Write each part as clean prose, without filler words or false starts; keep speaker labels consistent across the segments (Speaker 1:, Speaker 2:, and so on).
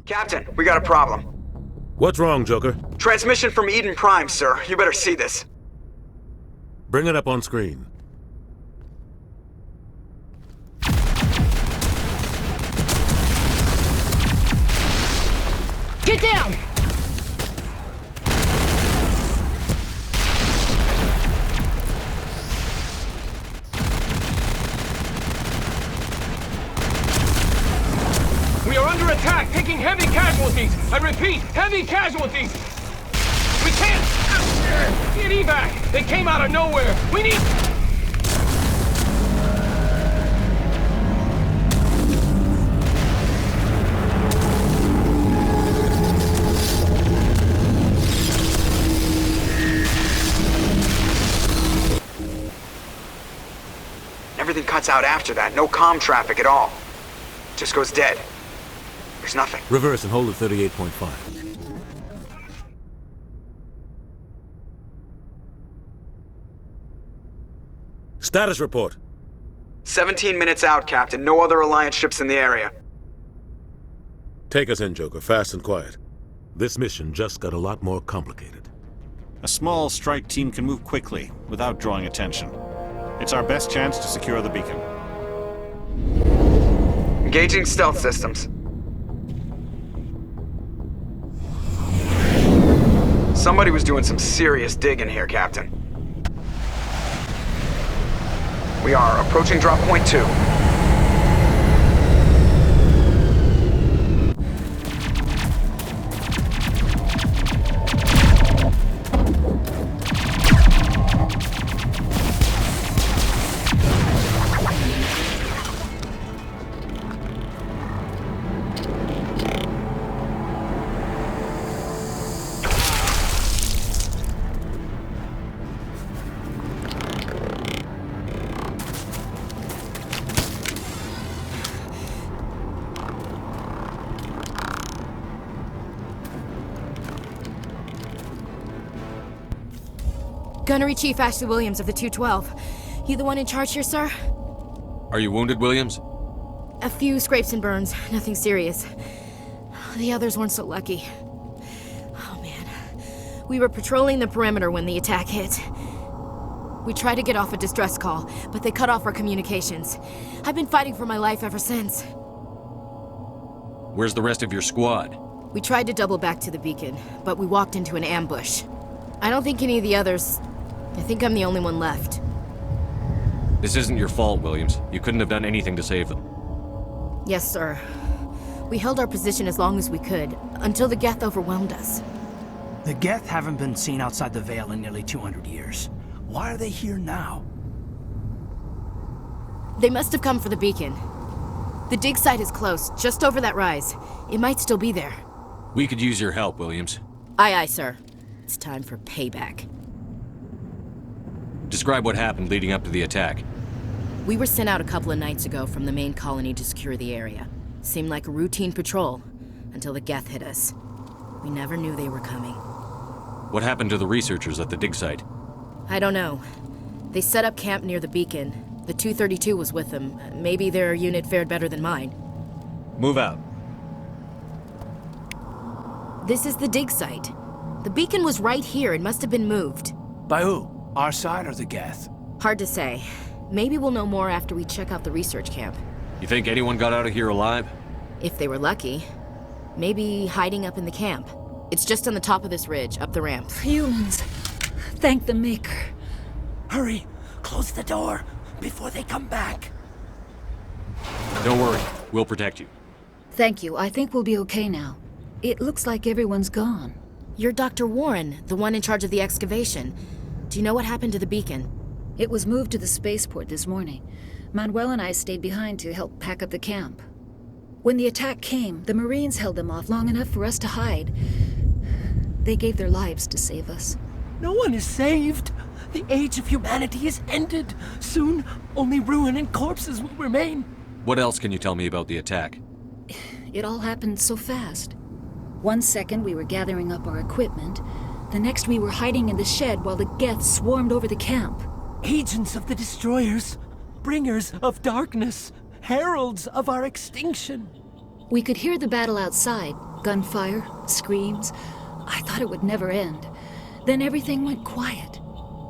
Speaker 1: Captain, we got a problem.
Speaker 2: What's wrong, Joker?
Speaker 1: Transmission from Eden Prime, sir. You better see this.
Speaker 2: Bring it up on screen.
Speaker 3: Get down!
Speaker 4: We are under attack, taking heavy casualties. I repeat, heavy casualties. We can't get evac. They came out of nowhere. We need...
Speaker 1: Everything cuts out after that. No comm traffic at all. Just goes dead. There's nothing.
Speaker 2: Reverse and hold at 38.5. Status report.
Speaker 1: 17 minutes out, Captain. No other Alliance ships in the area.
Speaker 2: Take us in, Joker, fast and quiet. This mission just got a lot more complicated.
Speaker 5: A small strike team can move quickly, without drawing attention. It's our best chance to secure the beacon.
Speaker 1: Engaging stealth systems. Somebody was doing some serious digging here, Captain. We are approaching drop point 2.
Speaker 3: Gunnery Chief Ashley Williams of the 212. You the one in charge here, sir?
Speaker 6: Are you wounded, Williams?
Speaker 3: A few scrapes and burns, nothing serious. The others weren't so lucky. Oh man. We were patrolling the perimeter when the attack hit. We tried to get off a distress call, but they cut off our communications. I've been fighting for my life ever since.
Speaker 6: Where's the rest of your squad?
Speaker 3: We tried to double back to the beacon, but we walked into an ambush. I don't think any of the others... I think I'm the only one left.
Speaker 6: This isn't your fault, Williams. You couldn't have done anything to save them.
Speaker 3: Yes, sir. We held our position as long as we could, until the Geth overwhelmed us.
Speaker 7: The Geth haven't been seen outside the Veil in nearly 200 years. Why are they here now?
Speaker 3: They must have come for the beacon. The dig site is close, just over that rise. It might still be there.
Speaker 6: We could use your help, Williams.
Speaker 3: Aye, aye, sir. It's time for payback.
Speaker 6: Describe what happened leading up to the attack.
Speaker 3: We were sent out a couple of nights ago from the main colony to secure the area. Seemed like a routine patrol, until the Geth hit us. We never knew they were coming.
Speaker 6: What happened to the researchers at the dig site?
Speaker 3: I don't know. They set up camp near the beacon. The 232 was with them. Maybe their unit fared better than mine.
Speaker 5: Move out.
Speaker 3: This is the dig site. The beacon was right here. It must have been moved.
Speaker 7: By who? Our side or the Geth?
Speaker 3: Hard to say. Maybe we'll know more after we check out the research camp.
Speaker 6: You think anyone got out of here alive?
Speaker 3: If they were lucky. Maybe hiding up in the camp. It's just on the top of this ridge, up the ramp.
Speaker 8: Humans. Thank the Maker.
Speaker 7: Hurry! Close the door before they come back.
Speaker 6: Don't worry. We'll protect you.
Speaker 8: Thank you. I think we'll be okay now. It looks like everyone's gone.
Speaker 3: You're Dr. Warren, the one in charge of the excavation. Do you know what happened to the beacon?
Speaker 8: It was moved to the spaceport this morning. Manuel and I stayed behind to help pack up the camp. When the attack came, the Marines held them off long enough for us to hide. They gave their lives to save us.
Speaker 9: No one is saved. The age of humanity is ended. Soon, only ruin and corpses will remain.
Speaker 6: What else can you tell me about the attack?
Speaker 8: It all happened so fast. One second we were gathering up our equipment. The next we were hiding in the shed while the Geth swarmed over the camp.
Speaker 9: Agents of the Destroyers. Bringers of darkness. Heralds of our extinction.
Speaker 8: We could hear the battle outside, Gunfire, screams. I thought it would never end. Then everything went quiet.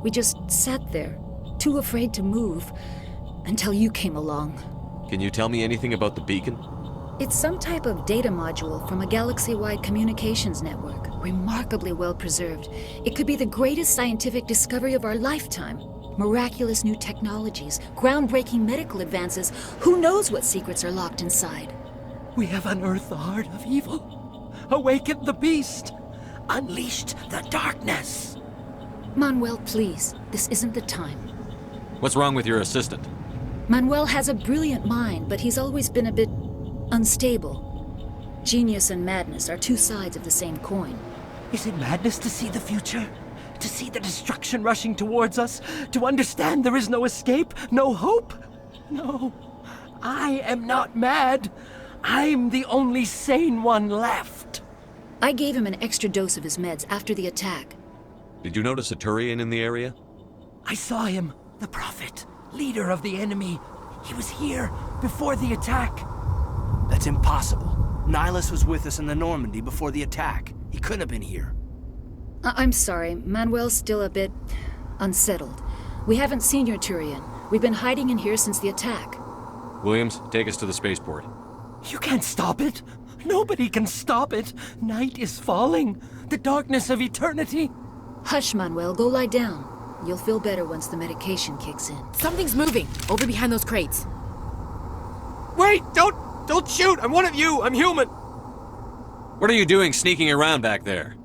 Speaker 8: We just sat there, too afraid to move, until you came along.
Speaker 6: Can you tell me anything about the beacon?
Speaker 8: It's some type of data module from a galaxy-wide communications network, remarkably well preserved. It could be the greatest scientific discovery of our lifetime. Miraculous new technologies, groundbreaking medical advances. Who knows what secrets are locked inside?
Speaker 9: We have unearthed the heart of evil, awakened the beast, unleashed the darkness.
Speaker 8: Manuel, please, this isn't the time.
Speaker 6: What's wrong with your assistant?
Speaker 8: Manuel has a brilliant mind, but he's always been a bit unstable. Genius and madness are two sides of the same coin.
Speaker 9: Is it madness to see the future? To see the destruction rushing towards us? To understand there is no escape? No hope? No. I am not mad. I'm the only sane one left.
Speaker 8: I gave him an extra dose of his meds after the attack.
Speaker 6: Did you notice a Turian in the area?
Speaker 9: I saw him, the Prophet, leader of the enemy. He was here before the attack.
Speaker 7: That's impossible. Nihilus was with us in the Normandy before the attack. He couldn't have been here.
Speaker 8: I'm sorry, Manuel's still a bit unsettled. We haven't seen your Turian. We've been hiding in here since the attack.
Speaker 6: Williams, take us to the spaceport.
Speaker 9: You can't stop it. Nobody can stop it. Night is falling. The darkness of eternity.
Speaker 8: Hush, Manuel. Go lie down. You'll feel better once the medication kicks in.
Speaker 3: Something's moving over behind those crates.
Speaker 10: Wait! Don't shoot! I'm one of you! I'm human!
Speaker 6: What are you doing sneaking around back there?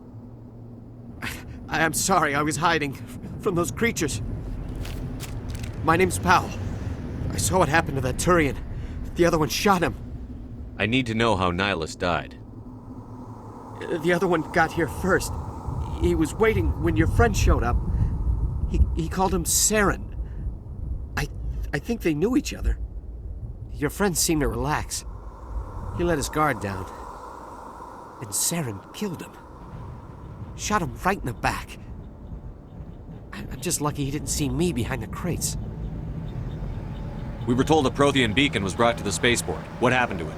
Speaker 10: I'm sorry, I was hiding from those creatures. My name's Powell. I saw what happened to that Turian. The other one shot him.
Speaker 6: I need to know how Nihilus died.
Speaker 10: The other one got here first. He was waiting when your friend showed up. He called him Saren. I think they knew each other. Your friend seemed to relax. He let his guard down. And Saren killed him. Shot him right in the back. I'm just lucky he didn't see me behind the crates.
Speaker 6: We were told a Prothean beacon was brought to the spaceport. What happened to it?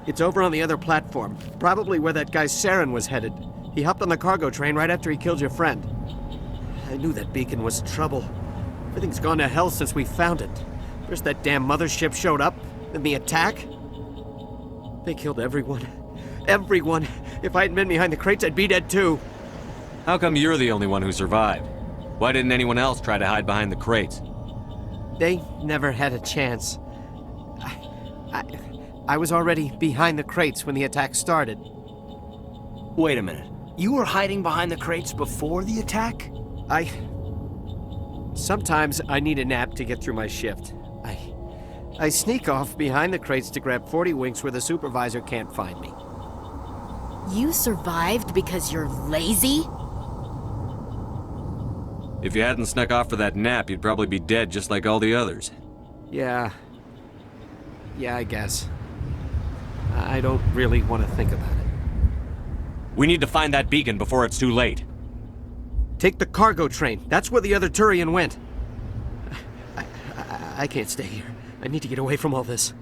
Speaker 10: It's over on the other platform. Probably where that guy Saren was headed. He hopped on the cargo train right after he killed your friend. I knew that beacon was trouble. Everything's gone to hell since we found it. First that damn mothership showed up, then the attack. They killed everyone. Everyone. If I hadn't been behind the crates, I'd be dead too.
Speaker 6: How come you're the only one who survived? Why didn't anyone else try to hide behind the crates?
Speaker 10: They never had a chance. I was already behind the crates when the attack started.
Speaker 7: Wait a minute. You were hiding behind the crates before the attack?
Speaker 10: Sometimes I need a nap to get through my shift. I sneak off behind the crates to grab 40 winks where the supervisor can't find me.
Speaker 3: You survived because you're lazy?
Speaker 6: If you hadn't snuck off for that nap, you'd probably be dead just like all the others.
Speaker 10: Yeah, I guess. I don't really want to think about it.
Speaker 6: We need to find that beacon before it's too late.
Speaker 10: Take the cargo train. That's where the other Turian went. I can't stay here. I need to get away from all this.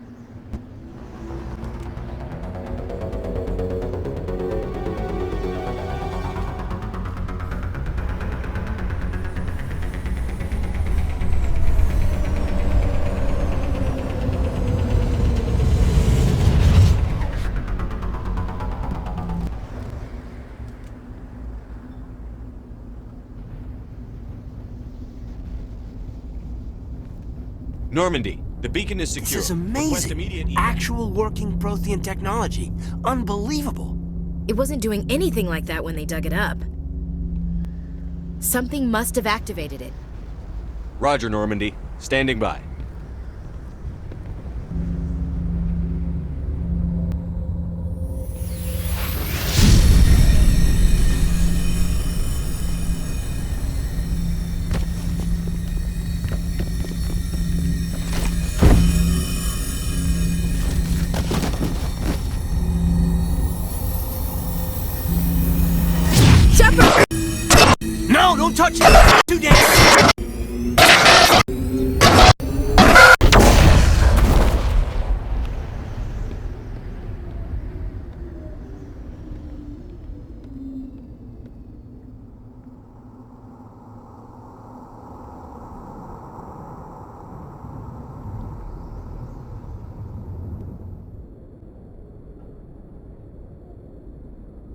Speaker 6: Normandy, the beacon is secure.
Speaker 7: This is
Speaker 6: Request
Speaker 7: amazing.
Speaker 6: immediate
Speaker 7: Actual working Prothean technology. Unbelievable.
Speaker 3: It wasn't doing anything like that when they dug it up. Something must have activated it.
Speaker 6: Roger, Normandy. Standing by.
Speaker 7: No, don't touch it! Too dangerous!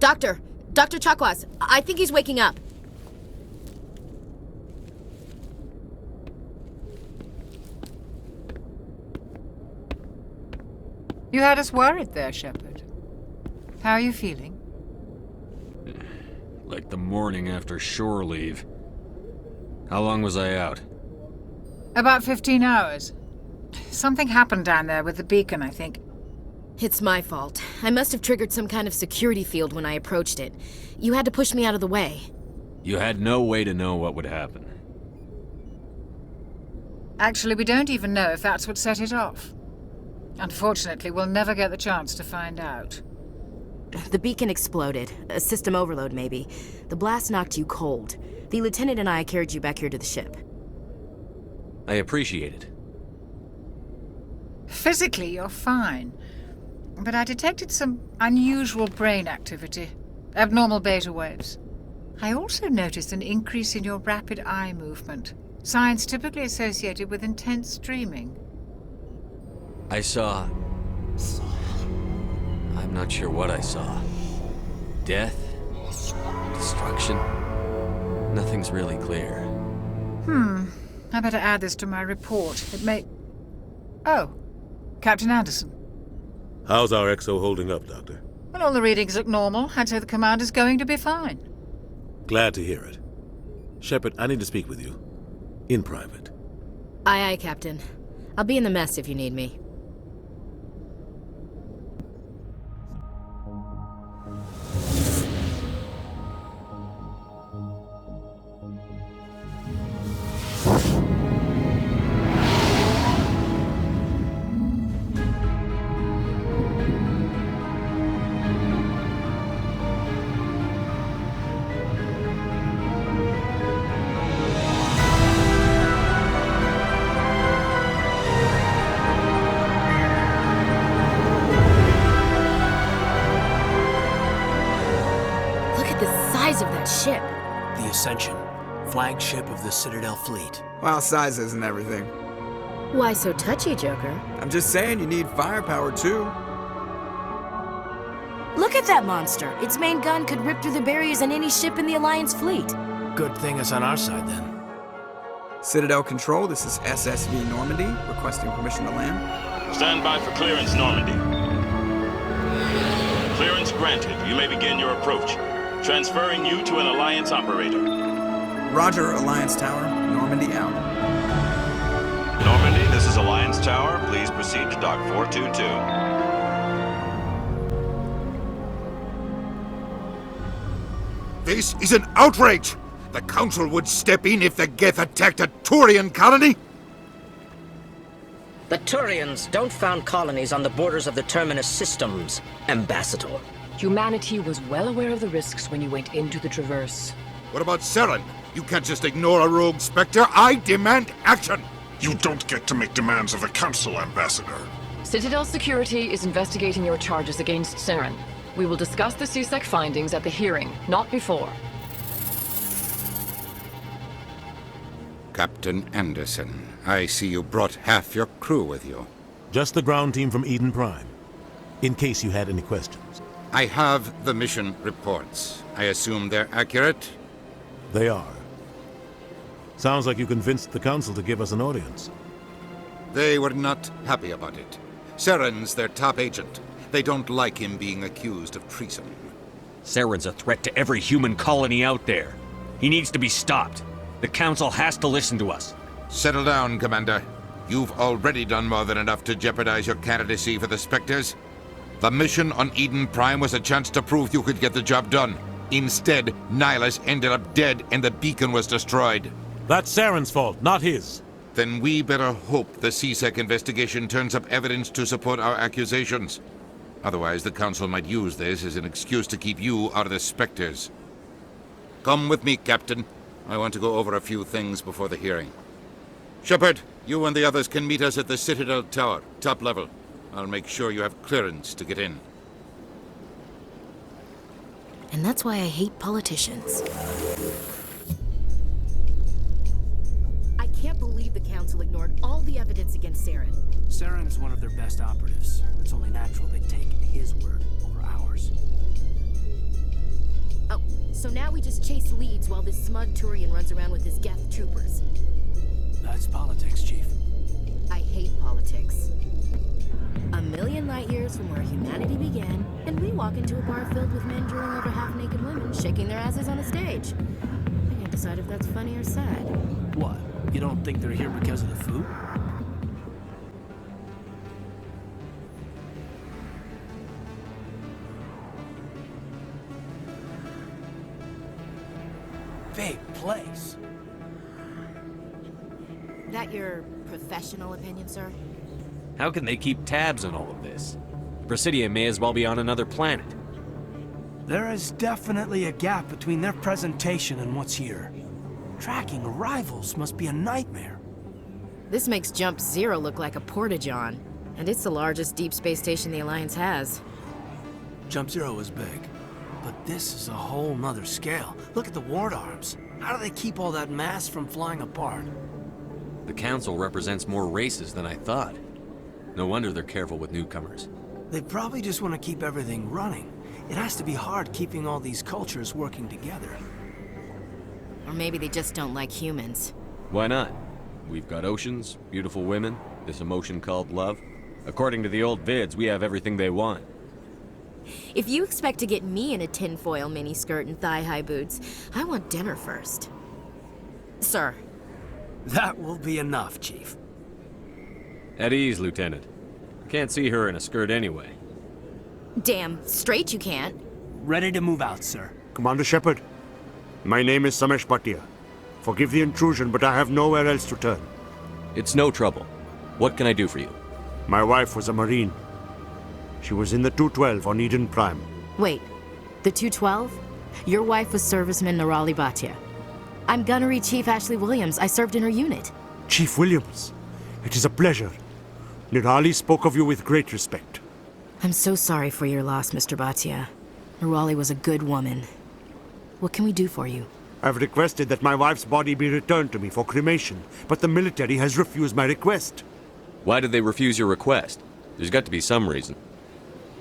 Speaker 3: Dr. Chakwas, I think he's waking up.
Speaker 11: You had us worried there, Shepard. How are you feeling?
Speaker 6: Like the morning after shore leave. How long was I out?
Speaker 11: About 15 hours. Something happened down there with the beacon, I think.
Speaker 3: It's my fault. I must have triggered some kind of security field when I approached it. You had to push me out of the way.
Speaker 6: You had no way to know what would happen.
Speaker 11: Actually, we don't even know if that's what set it off. Unfortunately, we'll never get the chance to find out.
Speaker 3: The beacon exploded. A system overload, maybe. The blast knocked you cold. The lieutenant and I carried you back here to the ship.
Speaker 6: I appreciate it.
Speaker 11: Physically, you're fine. But I detected some unusual brain activity. Abnormal beta waves. I also noticed an increase in your rapid eye movement. Signs typically associated with intense dreaming.
Speaker 6: I saw... I'm not sure what I saw. Death? Destruction? Nothing's really clear.
Speaker 11: I better add this to my report. It may... Oh, Captain Anderson.
Speaker 2: How's our XO holding up, Doctor?
Speaker 11: Well, all the readings look normal. I'd say the commander's going to be fine.
Speaker 2: Glad to hear it. Shepard, I need to speak with you. In private.
Speaker 3: Aye, Captain. I'll be in the mess if you need me. Ship.
Speaker 7: The Ascension, flagship of the Citadel fleet.
Speaker 1: Well, size isn't everything.
Speaker 3: Why so touchy, Joker?
Speaker 1: I'm just saying you need firepower, too.
Speaker 3: Look at that monster! Its main gun could rip through the barriers in any ship in the Alliance fleet.
Speaker 7: Good thing it's on our side, then.
Speaker 1: Citadel Control, this is SSV Normandy, requesting permission to land.
Speaker 12: Stand by for clearance, Normandy. Clearance granted. You may begin your approach. Transferring you to an Alliance operator.
Speaker 1: Roger, Alliance Tower. Normandy out.
Speaker 12: Normandy, this is Alliance Tower. Please proceed to Dock 422.
Speaker 13: This is an outrage! The Council would step in if the Geth attacked a Turian colony?
Speaker 14: The Turians don't found colonies on the borders of the Terminus systems, Ambassador.
Speaker 15: Humanity was well aware of the risks when you went into the Traverse.
Speaker 13: What about Saren? You can't just ignore a rogue Spectre. I demand action!
Speaker 16: You don't get to make demands of the Council, Ambassador.
Speaker 15: Citadel Security is investigating your charges against Saren. We will discuss the CSEC findings at the hearing, not before.
Speaker 13: Captain Anderson, I see you brought half your crew with you.
Speaker 2: Just the ground team from Eden Prime, in case you had any questions.
Speaker 13: I have the mission reports. I assume they're accurate?
Speaker 2: They are. Sounds like you convinced the Council to give us an audience.
Speaker 13: They were not happy about it. Saren's their top agent. They don't like him being accused of treason.
Speaker 6: Saren's a threat to every human colony out there. He needs to be stopped. The Council has to listen to us.
Speaker 13: Settle down, Commander. You've already done more than enough to jeopardize your candidacy for the Spectres. The mission on Eden Prime was a chance to prove you could get the job done. Instead, Nihilus ended up dead and the beacon was destroyed.
Speaker 2: That's Saren's fault, not his.
Speaker 13: Then we better hope the CSEC investigation turns up evidence to support our accusations. Otherwise, the Council might use this as an excuse to keep you out of the Spectres. Come with me, Captain. I want to go over a few things before the hearing. Shepard, you and the others can meet us at the Citadel Tower, top level. I'll make sure you have clearance to get in.
Speaker 3: And that's why I hate politicians. I can't believe the Council ignored all the evidence against Saren.
Speaker 7: Saren's one of their best operatives. It's only natural they take his word over ours.
Speaker 3: Oh, so now we just chase leads while this smug Turian runs around with his Geth troopers.
Speaker 7: That's politics, Chief.
Speaker 3: I hate politics. A million light years from where humanity began, and we walk into a bar filled with men drooling over half-naked women shaking their asses on a stage. I can't decide if that's funny or sad.
Speaker 7: What? You don't think they're here because of the food? Big place.
Speaker 3: That your professional opinion, sir?
Speaker 6: How can they keep tabs on all of this? Presidia may as well be on another planet.
Speaker 7: There is definitely a gap between their presentation and what's here. Tracking rivals must be a nightmare.
Speaker 3: This makes Jump Zero look like a porta-john, and it's the largest deep space station the Alliance has.
Speaker 7: Jump Zero is big, but this is a whole nother scale. Look at the ward arms. How do they keep all that mass from flying apart?
Speaker 6: The Council represents more races than I thought. No wonder they're careful with newcomers.
Speaker 7: They probably just want to keep everything running. It has to be hard keeping all these cultures working together.
Speaker 3: Or maybe they just don't like humans.
Speaker 6: Why not? We've got oceans, beautiful women, this emotion called love. According to the old vids, we have everything they want.
Speaker 3: If you expect to get me in a tinfoil miniskirt and thigh-high boots, I want dinner first. Sir.
Speaker 7: That will be enough, Chief.
Speaker 6: At ease, Lieutenant. Can't see her in a skirt anyway.
Speaker 3: Damn straight you can't.
Speaker 7: Ready to move out, sir.
Speaker 17: Commander Shepard, my name is Samesh Bhatia. Forgive the intrusion, but I have nowhere else to turn.
Speaker 6: It's no trouble. What can I do for you?
Speaker 17: My wife was a Marine. She was in the 212 on Eden Prime.
Speaker 3: Wait, the 212? Your wife was Serviceman Nirali Bhatia. I'm Gunnery Chief Ashley Williams. I served in her unit.
Speaker 17: Chief Williams, it is a pleasure. Nirali spoke of you with great respect.
Speaker 3: I'm so sorry for your loss, Mr. Bhatia. Nirali was a good woman. What can we do for you?
Speaker 17: I've requested that my wife's body be returned to me for cremation, but the military has refused my request.
Speaker 6: Why did they refuse your request? There's got to be some reason.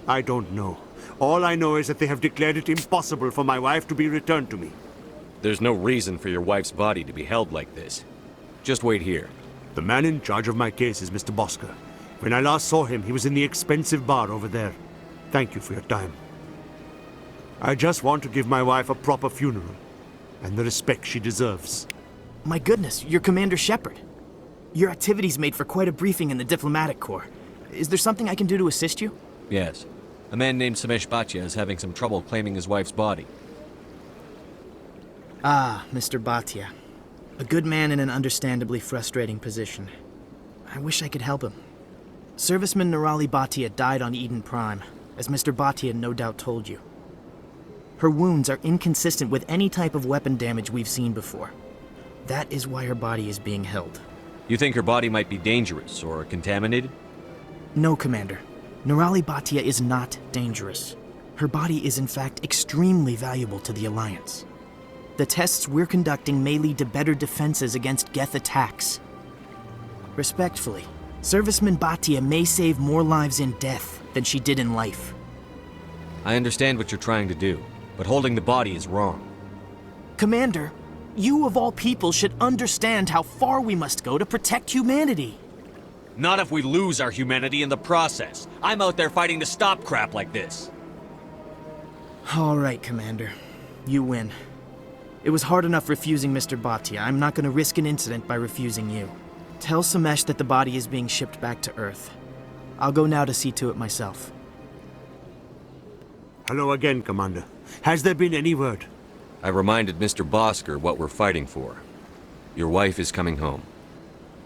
Speaker 17: I don't know. All I know is that they have declared it impossible for my wife to be returned to me.
Speaker 6: There's no reason for your wife's body to be held like this. Just wait here.
Speaker 17: The man in charge of my case is Mr. Bosker. When I last saw him, he was in the expensive bar over there. Thank you for your time. I just want to give my wife a proper funeral, and the respect she deserves.
Speaker 18: My goodness, you're Commander Shepard. Your activities made for quite a briefing in the Diplomatic Corps. Is there something I can do to assist you?
Speaker 6: Yes. A man named Samesh Bhatia is having some trouble claiming his wife's body.
Speaker 18: Ah, Mr. Bhatia. A good man in an understandably frustrating position. I wish I could help him. Serviceman Nirali Bhatia died on Eden Prime, as Mr. Bhatia no doubt told you. Her wounds are inconsistent with any type of weapon damage we've seen before. That is why her body is being held.
Speaker 6: You think her body might be dangerous or contaminated?
Speaker 18: No, Commander. Nirali Bhatia is not dangerous. Her body is in fact extremely valuable to the Alliance. The tests we're conducting may lead to better defenses against Geth attacks. Respectfully, Serviceman Bhatia may save more lives in death than she did in life.
Speaker 6: I understand what you're trying to do, but holding the body is wrong.
Speaker 18: Commander, you of all people should understand how far we must go to protect humanity.
Speaker 6: Not if we lose our humanity in the process. I'm out there fighting to stop crap like this.
Speaker 18: All right, Commander. You win. It was hard enough refusing Mr. Bhatia. I'm not going to risk an incident by refusing you. Tell Samesh that the body is being shipped back to Earth. I'll go now to see to it myself.
Speaker 17: Hello again, Commander. Has there been any word?
Speaker 6: I reminded Mr. Bosker what we're fighting for. Your wife is coming home.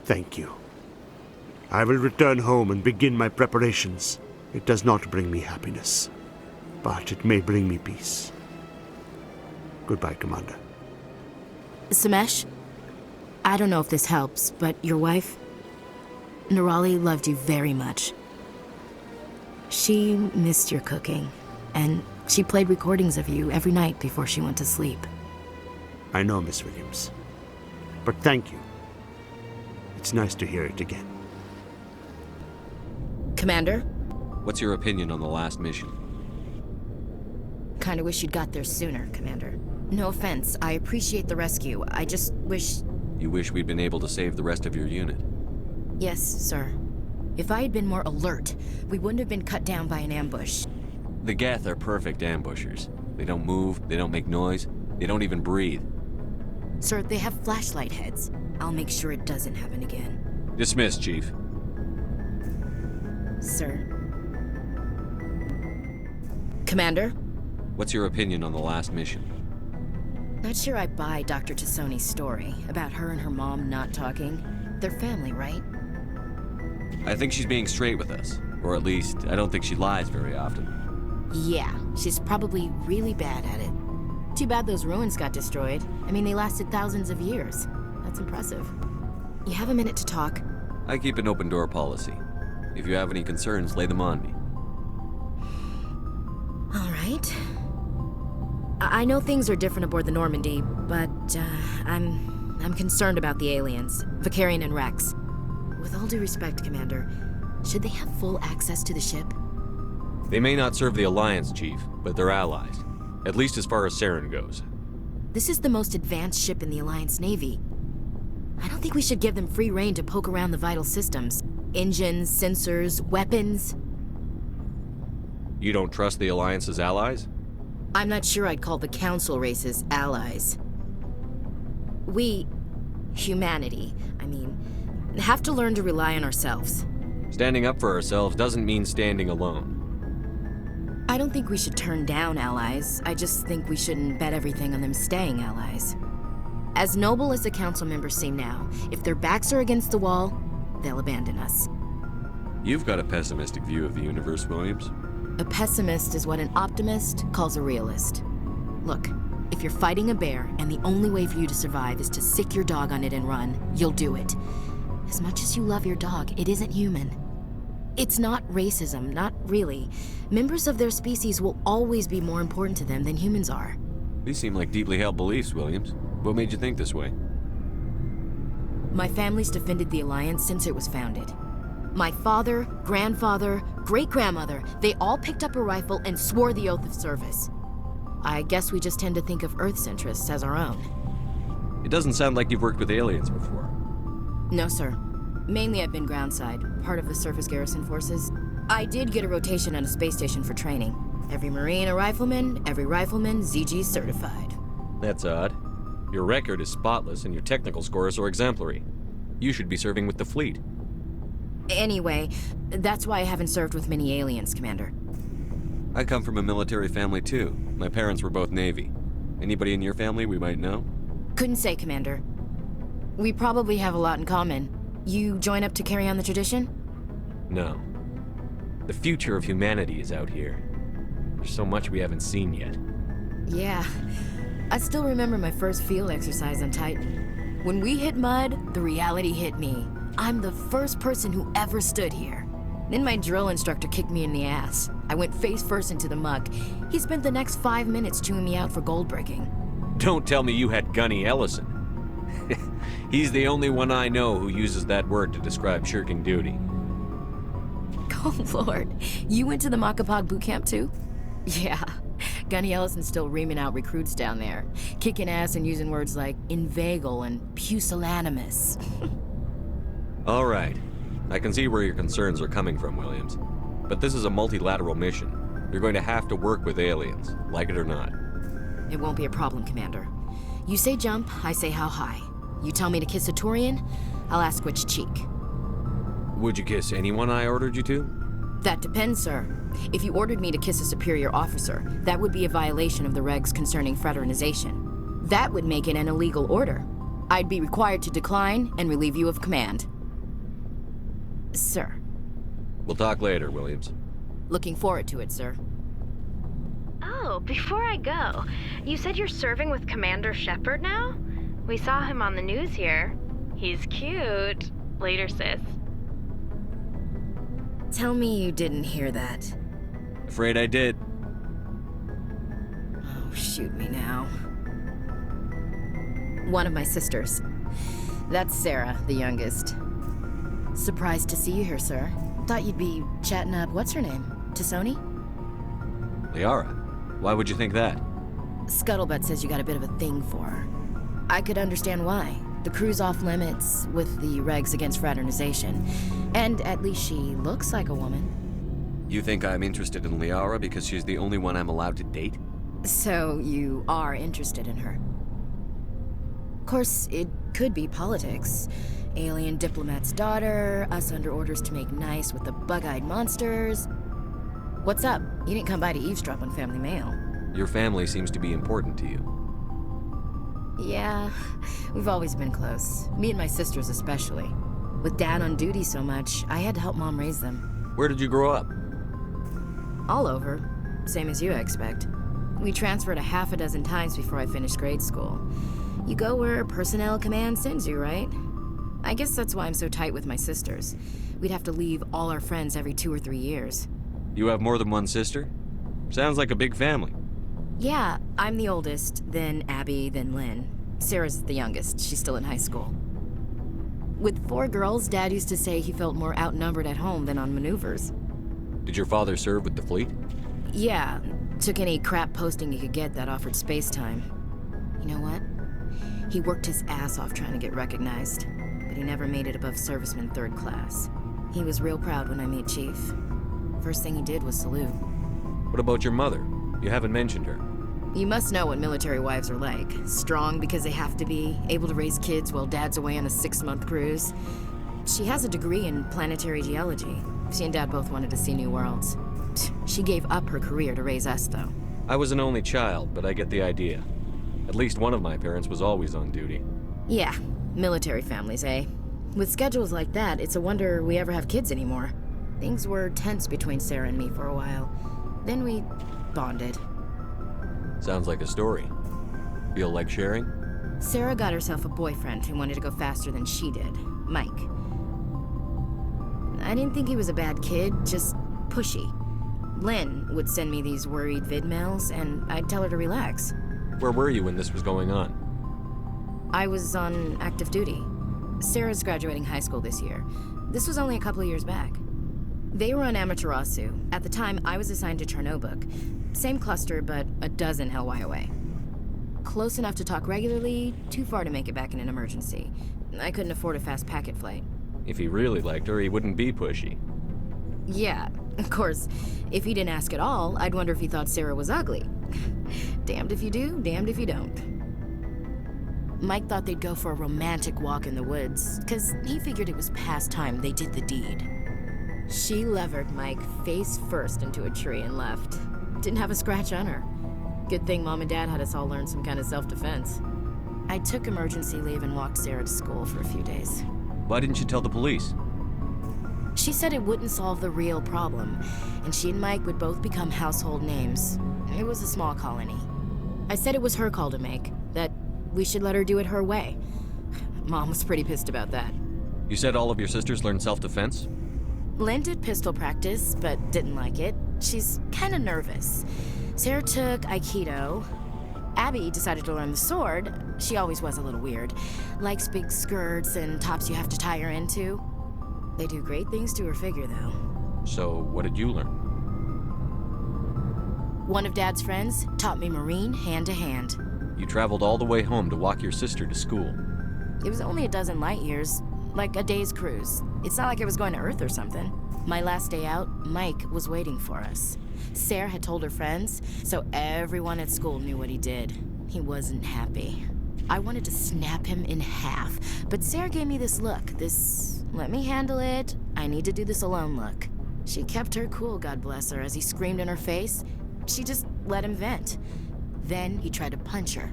Speaker 17: Thank you. I will return home and begin my preparations. It does not bring me happiness, but it may bring me peace. Goodbye, Commander.
Speaker 3: Samesh, I don't know if this helps, but your wife, Nirali, loved you very much. She missed your cooking, and she played recordings of you every night before she went to sleep.
Speaker 17: I know, Miss Williams. But thank you. It's nice to hear it again.
Speaker 3: Commander?
Speaker 6: What's your opinion on the last mission?
Speaker 3: kinda wish you'd got there sooner, Commander. No offense, I appreciate the rescue. I just wish...
Speaker 6: You wish we'd been able to save the rest of your unit?
Speaker 3: Yes, sir. If I had been more alert, we wouldn't have been cut down by an ambush.
Speaker 6: The Geth are perfect ambushers. They don't move, they don't make noise, they don't even breathe.
Speaker 3: Sir, they have flashlight heads. I'll make sure it doesn't happen again.
Speaker 6: Dismissed, Chief.
Speaker 3: Sir. Commander?
Speaker 6: What's your opinion on the last mission?
Speaker 3: Not sure I buy Dr. Tassoni's story about her and her mom not talking. They're family, right?
Speaker 6: I think she's being straight with us. Or at least, I don't think she lies very often.
Speaker 3: Yeah, she's probably really bad at it. Too bad those ruins got destroyed. I mean, they lasted thousands of years. That's impressive. You have a minute to talk?
Speaker 6: I keep an open door policy. If you have any concerns, lay them on me.
Speaker 3: All right. I know things are different aboard the Normandy, but I'm concerned about the aliens, Vicarian and Rex. With all due respect, Commander, should they have full access to the ship?
Speaker 6: They may not serve the Alliance, Chief, but they're allies. At least as far as Saren goes.
Speaker 3: This is the most advanced ship in the Alliance Navy. I don't think we should give them free rein to poke around the vital systems. Engines, sensors, weapons.
Speaker 6: You don't trust the Alliance's allies?
Speaker 3: I'm not sure I'd call the Council races allies. We, humanity, have to learn to rely on ourselves.
Speaker 6: Standing up for ourselves doesn't mean standing alone.
Speaker 3: I don't think we should turn down allies. I just think we shouldn't bet everything on them staying allies. As noble as the Council members seem now, if their backs are against the wall, they'll abandon us.
Speaker 6: You've got a pessimistic view of the universe, Williams.
Speaker 3: A pessimist is what an optimist calls a realist. Look, if you're fighting a bear and the only way for you to survive is to sick your dog on it and run, you'll do it. As much as you love your dog, it isn't human. It's not racism, not really. Members of their species will always be more important to them than humans are.
Speaker 6: These seem like deeply held beliefs, Williams. What made you think this way?
Speaker 3: My family's defended the Alliance since it was founded. My father, grandfather, great-grandmother, they all picked up a rifle and swore the oath of service. I guess we just tend to think of Earth's interests as our own.
Speaker 6: It doesn't sound like you've worked with aliens before.
Speaker 3: No, sir. Mainly I've been groundside, part of the surface garrison forces. I did get a rotation on a space station for training. Every Marine a rifleman, every rifleman ZG certified.
Speaker 6: That's odd. Your record is spotless and your technical scores are exemplary. You should be serving with the fleet.
Speaker 3: Anyway, that's why I haven't served with many aliens, Commander.
Speaker 6: I come from a military family too. My parents were both Navy. Anybody in your family we might know?
Speaker 3: Couldn't say, Commander. We probably have a lot in common. You join up to carry on the tradition?
Speaker 6: No. The future of humanity is out here. There's so much we haven't seen yet.
Speaker 3: Yeah. I still remember my first field exercise on Titan. When we hit mud, the reality hit me. I'm the first person who ever stood here. Then my drill instructor kicked me in the ass. I went face first into the muck. He spent the next 5 minutes chewing me out for gold breaking.
Speaker 6: Don't tell me you had Gunny Ellison. He's the only one I know who uses that word to describe shirking duty.
Speaker 3: Oh, Lord. You went to the Makapog boot camp, too? Yeah. Gunny Ellison's still reaming out recruits down there. Kicking ass and using words like inveigle and pusillanimous.
Speaker 6: All right. I can see where your concerns are coming from, Williams. But this is a multilateral mission. You're going to have to work with aliens, like it or not.
Speaker 3: It won't be a problem, Commander. You say jump, I say how high. You tell me to kiss a Turian, I'll ask which cheek.
Speaker 6: Would you kiss anyone I ordered you to?
Speaker 3: That depends, sir. If you ordered me to kiss a superior officer, that would be a violation of the regs concerning fraternization. That would make it an illegal order. I'd be required to decline and relieve you of command. Sir.
Speaker 6: We'll talk later, Williams.
Speaker 3: Looking forward to it, sir.
Speaker 19: Oh, before I go, you said you're serving with Commander Shepard now? We saw him on the news here. He's cute. Later, sis.
Speaker 3: Tell me you didn't hear that.
Speaker 6: Afraid I did.
Speaker 3: Oh, shoot me now. One of my sisters. That's Sarah, the youngest. Surprised to see you here, sir. Thought you'd be chatting up, what's her name? Tassoni?
Speaker 6: Liara. Why would you think that?
Speaker 3: Scuttlebutt says you got a bit of a thing for her. I could understand why. The crew's off limits with the regs against fraternization. And at least she looks like a woman.
Speaker 6: You think I'm interested in Liara because she's the only one I'm allowed to date?
Speaker 3: So you are interested in her. Of course, it could be politics. Alien diplomat's daughter, us under orders to make nice with the bug-eyed monsters. What's up? You didn't come by to eavesdrop on Family Mail.
Speaker 6: Your family seems to be important to you.
Speaker 3: Yeah, we've always been close. Me and my sisters especially. With Dad on duty so much, I had to help Mom raise them.
Speaker 6: Where did you grow up?
Speaker 3: All over. Same as you, I expect. We transferred a half a dozen times before I finished grade school. You go where personnel command sends you, right? I guess that's why I'm so tight with my sisters. We'd have to leave all our friends every 2 or 3 years.
Speaker 6: You have more than one sister? Sounds like a big family.
Speaker 3: Yeah, I'm the oldest, then Abby, then Lynn. Sarah's the youngest. She's still in high school. With 4 girls, Dad used to say he felt more outnumbered at home than on maneuvers.
Speaker 6: Did your father serve with the fleet?
Speaker 3: Yeah, took any crap posting he could get that offered space time. You know what? He worked his ass off trying to get recognized, but he never made it above serviceman 3rd class. He was real proud when I met Chief. First thing he did was salute.
Speaker 6: What about your mother? You haven't mentioned her.
Speaker 3: You must know what military wives are like. Strong because they have to be, able to raise kids while Dad's away on a 6-month cruise. She has a degree in planetary geology. She and Dad both wanted to see new worlds. She gave up her career to raise us, though.
Speaker 6: I was an only child, but I get the idea. At least one of my parents was always on duty.
Speaker 3: Yeah, military families, eh? With schedules like that, it's a wonder we ever have kids anymore. Things were tense between Sarah and me for a while. Then we bonded.
Speaker 6: Sounds like a story. Feel like sharing?
Speaker 3: Sarah got herself a boyfriend who wanted to go faster than she did, Mike. I didn't think he was a bad kid, just pushy. Lynn would send me these worried vid mails, and I'd tell her to relax.
Speaker 6: Where were you when this was going on?
Speaker 3: I was on active duty. Sarah's graduating high school this year. This was only a couple of years back. They were on Amaterasu. At the time, I was assigned to Chernobog. Same cluster, but a dozen Hellwire away. Close enough to talk regularly, too far to make it back in an emergency. I couldn't afford a fast packet flight.
Speaker 6: If he really liked her, he wouldn't be pushy.
Speaker 3: Yeah, of course. If he didn't ask at all, I'd wonder if he thought Sarah was ugly. Damned if you do, damned if you don't. Mike thought they'd go for a romantic walk in the woods, because he figured it was past time they did the deed. She levered Mike face first into a tree and left. Didn't have a scratch on her. Good thing Mom and Dad had us all learn some kind of self-defense. I took emergency leave and walked Sarah to school for a few days.
Speaker 6: Why didn't you tell the police?
Speaker 3: She said it wouldn't solve the real problem, and she and Mike would both become household names. It was a small colony. I said it was her call to make, that we should let her do it her way. Mom was pretty pissed about that.
Speaker 6: You said all of your sisters learned self-defense?
Speaker 3: Lynn did pistol practice, but didn't like it. She's kinda nervous. Sarah took Aikido. Abby decided to learn the sword. She always was a little weird. Likes big skirts and tops you have to tie her into. They do great things to her figure, though.
Speaker 6: So, what did you learn?
Speaker 3: One of Dad's friends taught me Marine hand to hand.
Speaker 6: You traveled all the way home to walk your sister to school.
Speaker 3: It was only a dozen light years, like a day's cruise. It's not like I was going to Earth or something. My last day out, Mike was waiting for us. Sarah had told her friends, so everyone at school knew what he did. He wasn't happy. I wanted to snap him in half, but Sarah gave me this look, this let me handle it, I need to do this alone look. She kept her cool, God bless her, as he screamed in her face. She just let him vent. Then he tried to punch her.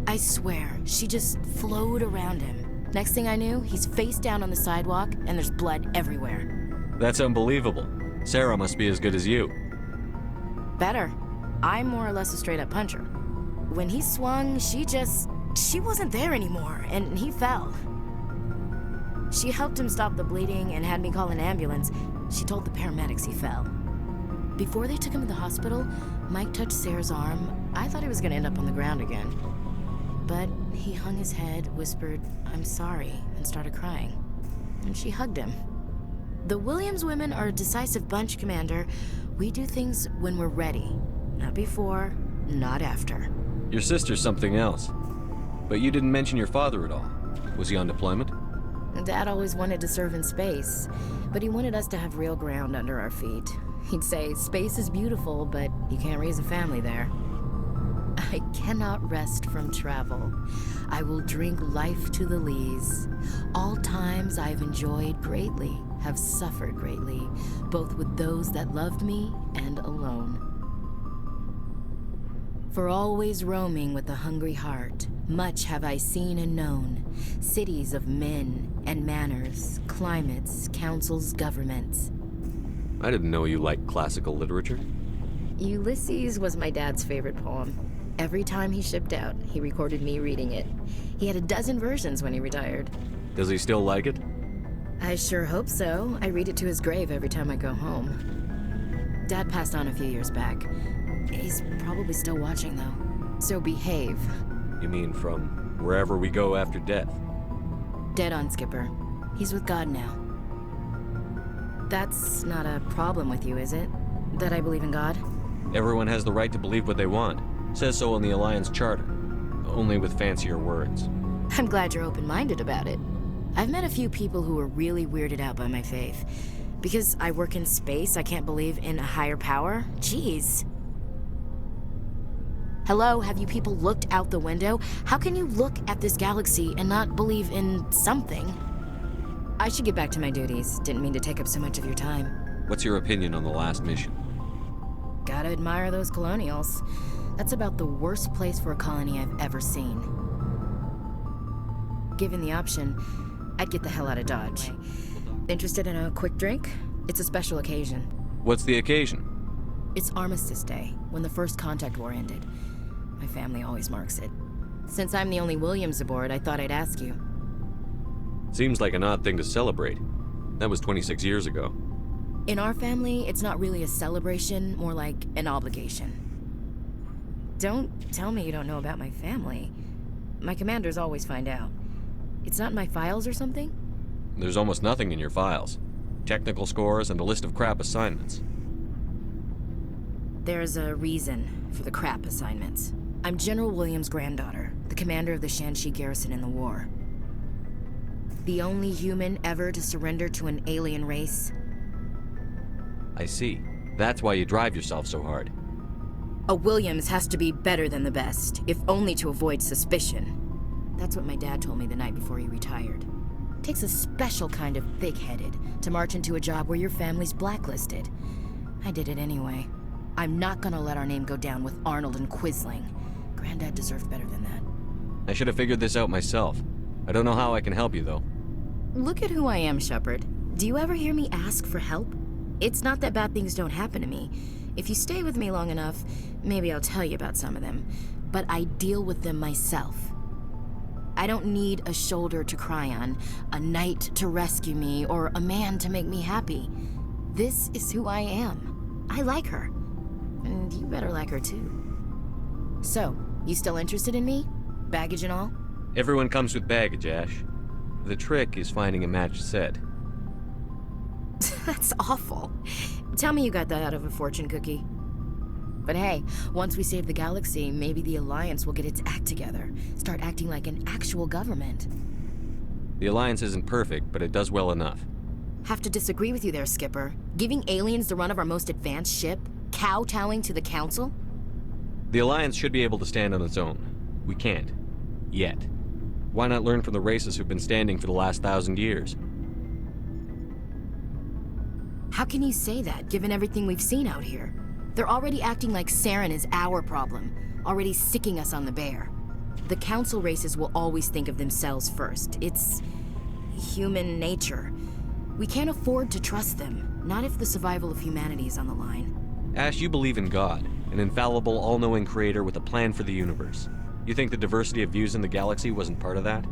Speaker 3: I swear, she just flowed around him. Next thing I knew, he's face down on the sidewalk, and there's blood everywhere.
Speaker 6: That's unbelievable. Sarah must be as good as you.
Speaker 3: Better. I'm more or less a straight-up puncher. When he swung, she wasn't there anymore, and he fell. She helped him stop the bleeding and had me call an ambulance. She told the paramedics he fell. Before they took him to the hospital, Mike touched Sarah's arm. I thought he was gonna end up on the ground again. But he hung his head, whispered, "I'm sorry," and started crying. And she hugged him. The Williams women are a decisive bunch, Commander. We do things when we're ready, Not before, not after.
Speaker 6: Your sister's something else. But you didn't mention your father at all. Was he on deployment?
Speaker 3: Dad always wanted to serve in space, but he wanted us to have real ground under our feet. He'd say, space is beautiful, but you can't raise a family there. I cannot rest from travel. I will drink life to the lees. All times I've enjoyed greatly, have suffered greatly, both with those that loved me and alone. For always roaming with a hungry heart, much have I seen and known, cities of men and manners, climates, councils, governments.
Speaker 6: I didn't know you liked classical literature.
Speaker 3: Ulysses was my dad's favorite poem. Every time he shipped out, he recorded me reading it. He had a dozen versions when he retired.
Speaker 6: Does he still like it?
Speaker 3: I sure hope so. I read it to his grave every time I go home. Dad passed on a few years back. He's probably still watching, though. So behave.
Speaker 6: You mean from wherever we go after death?
Speaker 3: Dead on, Skipper. He's with God now. That's not a problem with you, is it? That I believe in God?
Speaker 6: Everyone has the right to believe what they want. Says so in the Alliance Charter. Only with fancier words.
Speaker 3: I'm glad you're open-minded about it. I've met a few people who are really weirded out by my faith. Because I work in space, I can't believe in a higher power? Jeez. Hello, have you people looked out the window? How can you look at this galaxy and not believe in something? I should get back to my duties. Didn't mean to take up so much of your time.
Speaker 6: What's your opinion on the last mission?
Speaker 3: Gotta admire those colonials. That's about the worst place for a colony I've ever seen. Given the option, I'd get the hell out of Dodge. Interested in a quick drink? It's a special occasion.
Speaker 6: What's the occasion?
Speaker 3: It's Armistice Day, when the First Contact War ended. My family always marks it. Since I'm the only Williams aboard, I thought I'd ask you.
Speaker 6: Seems like an odd thing to celebrate. That was 26 years ago.
Speaker 3: In our family, it's not really a celebration, more like an obligation. Don't tell me you don't know about my family. My commanders always find out. It's not in my files or something?
Speaker 6: There's almost nothing in your files. Technical scores and a list of crap assignments.
Speaker 3: There's a reason for the crap assignments. I'm General Williams' granddaughter, the commander of the Shanxi garrison in the war. The only human ever to surrender to an alien race.
Speaker 6: I see. That's why you drive yourself so hard.
Speaker 3: A Williams has to be better than the best, if only to avoid suspicion. That's what my dad told me the night before he retired. Takes a special kind of thick-headed to march into a job where your family's blacklisted. I did it anyway. I'm not gonna let our name go down with Arnold and Quisling. Granddad deserved better than that.
Speaker 6: I should have figured this out myself. I don't know how I can help you, though.
Speaker 3: Look at who I am, Shepard. Do you ever hear me ask for help? It's not that bad things don't happen to me. If you stay with me long enough, maybe I'll tell you about some of them. But I deal with them myself. I don't need a shoulder to cry on, a knight to rescue me, or a man to make me happy. This is who I am. I like her. And you better like her too. So, you still interested in me? Baggage and all?
Speaker 6: Everyone comes with baggage, Ash. The trick is finding a matched set.
Speaker 3: That's awful. Tell me you got that out of a fortune cookie. But hey, once we save the galaxy, maybe the Alliance will get its act together. Start acting like an actual government.
Speaker 6: The Alliance isn't perfect, but it does well enough.
Speaker 3: Have to disagree with you there, Skipper. Giving aliens the run of our most advanced ship? Kowtowing to the Council?
Speaker 6: The Alliance should be able to stand on its own. We can't. Yet. Why not learn from the races who've been standing for the last 1,000 years?
Speaker 3: How can you say that, given everything we've seen out here? They're already acting like Saren is our problem, already sicking us on the bear. The Council races will always think of themselves first. It's human nature. We can't afford to trust them, not if the survival of humanity is on the line.
Speaker 6: Ash, you believe in God, an infallible, all-knowing creator with a plan for the universe. You think the diversity of views in the galaxy wasn't part of that?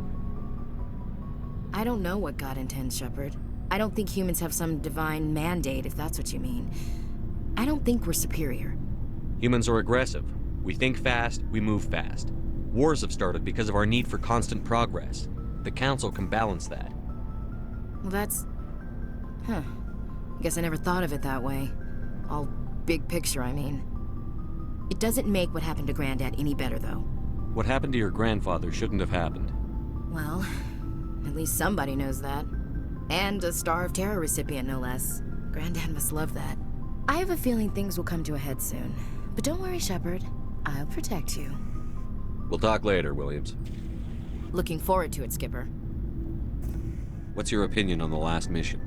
Speaker 3: I don't know what God intends, Shepard. I don't think humans have some divine mandate, if that's what you mean. I don't think we're superior.
Speaker 6: Humans are aggressive. We think fast, we move fast. Wars have started because of our need for constant progress. The Council can balance that.
Speaker 3: Well, that's... Huh. Guess I never thought of it that way. All big picture, I mean. It doesn't make what happened to Granddad any better, though.
Speaker 6: What happened to your grandfather shouldn't have happened.
Speaker 3: Well, at least somebody knows that. And a Star of Terror recipient, no less. Granddad must love that. I have a feeling things will come to a head soon. But don't worry, Shepard. I'll protect you.
Speaker 6: We'll talk later, Williams.
Speaker 3: Looking forward to it, Skipper.
Speaker 6: What's your opinion on the last mission?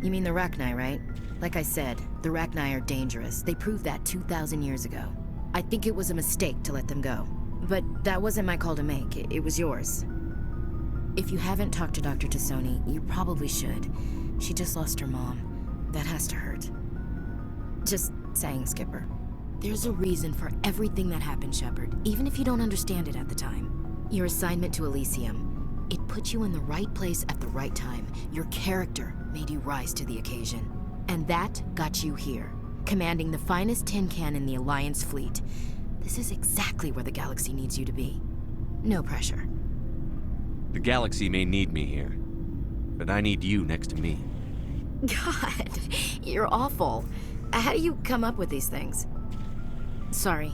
Speaker 3: You mean the Rachni, right? Like I said, the Rachni are dangerous. They proved that 2,000 years ago. I think it was a mistake to let them go. But that wasn't my call to make. It was yours. If you haven't talked to Dr. Tassoni, you probably should. She just lost her mom. That has to hurt. Just saying, Skipper. There's a reason for everything that happened, Shepard, even if you don't understand it at the time. Your assignment to Elysium, it put you in the right place at the right time. Your character made you rise to the occasion. And that got you here, commanding the finest tin can in the Alliance fleet. This is exactly where the galaxy needs you to be. No pressure.
Speaker 6: The galaxy may need me here, but I need you next to me.
Speaker 3: God, you're awful. How do you come up with these things? Sorry,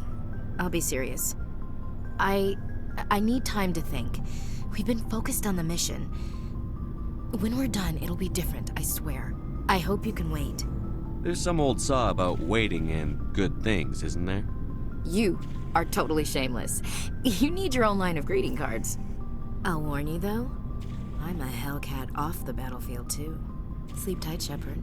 Speaker 3: I'll be serious. I need time to think. We've been focused on the mission. When we're done, it'll be different, I swear. I hope you can wait.
Speaker 6: There's some old saw about waiting and good things, isn't there?
Speaker 3: You are totally shameless. You need your own line of greeting cards. I'll warn you, though. I'm a Hellcat off the battlefield, too. Sleep tight, Shepard.